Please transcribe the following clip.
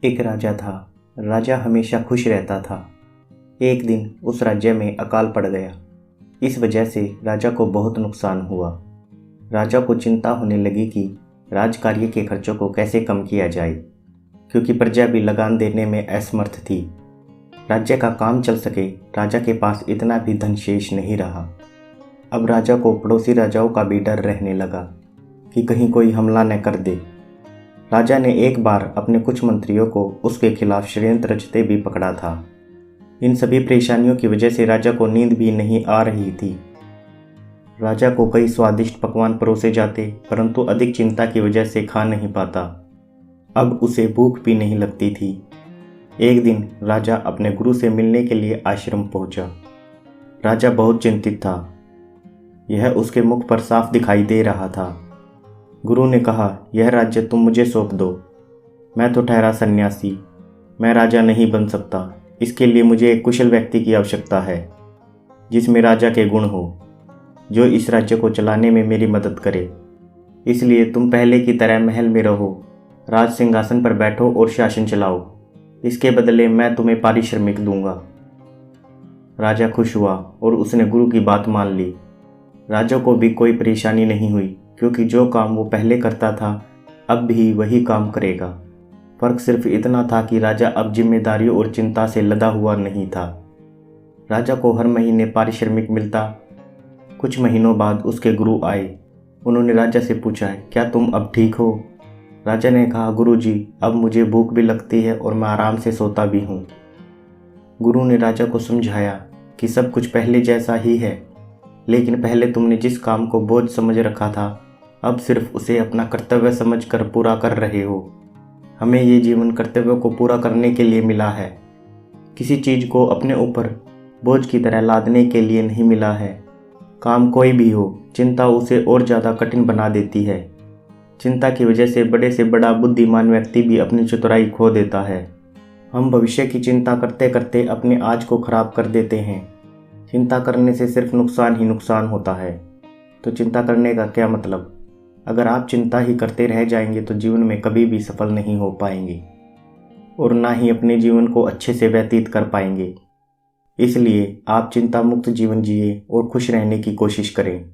एक राजा था। राजा हमेशा खुश रहता था। एक दिन उस राज्य में अकाल पड़ गया। इस वजह से राजा को बहुत नुकसान हुआ। राजा को चिंता होने लगी कि राजकार्य के खर्चों को कैसे कम किया जाए, क्योंकि प्रजा भी लगान देने में असमर्थ थी। राज्य का काम चल सके, राजा के पास इतना भी धन शेष नहीं रहा। अब राजा को पड़ोसी राजाओं का भी डर रहने लगा कि कहीं कोई हमला न कर दे। राजा ने एक बार अपने कुछ मंत्रियों को उसके खिलाफ षड्यंत्र रचते भी पकड़ा था। इन सभी परेशानियों की वजह से राजा को नींद भी नहीं आ रही थी। राजा को कई स्वादिष्ट पकवान परोसे जाते, परंतु अधिक चिंता की वजह से खा नहीं पाता। अब उसे भूख भी नहीं लगती थी। एक दिन राजा अपने गुरु से मिलने के लिए आश्रम पहुंचा। राजा बहुत चिंतित था। यह उसके मुख पर साफ दिखाई दे रहा था। गुरु ने कहा, यह राज्य तुम मुझे सौंप दो। मैं तो ठहरा सन्यासी, मैं राजा नहीं बन सकता। इसके लिए मुझे एक कुशल व्यक्ति की आवश्यकता है, जिसमें राजा के गुण हो, जो इस राज्य को चलाने में मेरी मदद करे। इसलिए तुम पहले की तरह महल में रहो, राज सिंहासन पर बैठो और शासन चलाओ। इसके बदले मैं तुम्हें पारिश्रमिक दूंगा। राजा खुश हुआ और उसने गुरु की बात मान ली। राजा को भी कोई परेशानी नहीं हुई, क्योंकि जो काम वो पहले करता था अब भी वही काम करेगा। फर्क सिर्फ इतना था कि राजा अब जिम्मेदारियों और चिंता से लदा हुआ नहीं था। राजा को हर महीने पारिश्रमिक मिलता। कुछ महीनों बाद उसके गुरु आए। उन्होंने राजा से पूछा, क्या तुम अब ठीक हो? राजा ने कहा, गुरु जी, अब मुझे भूख भी लगती है और मैं आराम से सोता भी हूँ। गुरु ने राजा को समझाया कि सब कुछ पहले जैसा ही है, लेकिन पहले तुमने जिस काम को बोझ समझ रखा था, अब सिर्फ उसे अपना कर्तव्य समझकर पूरा कर रहे हो। हमें ये जीवन कर्तव्य को पूरा करने के लिए मिला है, किसी चीज़ को अपने ऊपर बोझ की तरह लादने के लिए नहीं मिला है। काम कोई भी हो, चिंता उसे और ज़्यादा कठिन बना देती है। चिंता की वजह से बड़े से बड़ा बुद्धिमान व्यक्ति भी अपनी चतुराई खो देता है। हम भविष्य की चिंता करते करते अपने आज को खराब कर देते हैं। चिंता करने से सिर्फ नुकसान ही नुकसान होता है। तो चिंता करने का क्या मतलब? अगर आप चिंता ही करते रह जाएंगे तो जीवन में कभी भी सफल नहीं हो पाएंगे और ना ही अपने जीवन को अच्छे से व्यतीत कर पाएंगे। इसलिए आप चिंता मुक्त जीवन जिए और खुश रहने की कोशिश करें।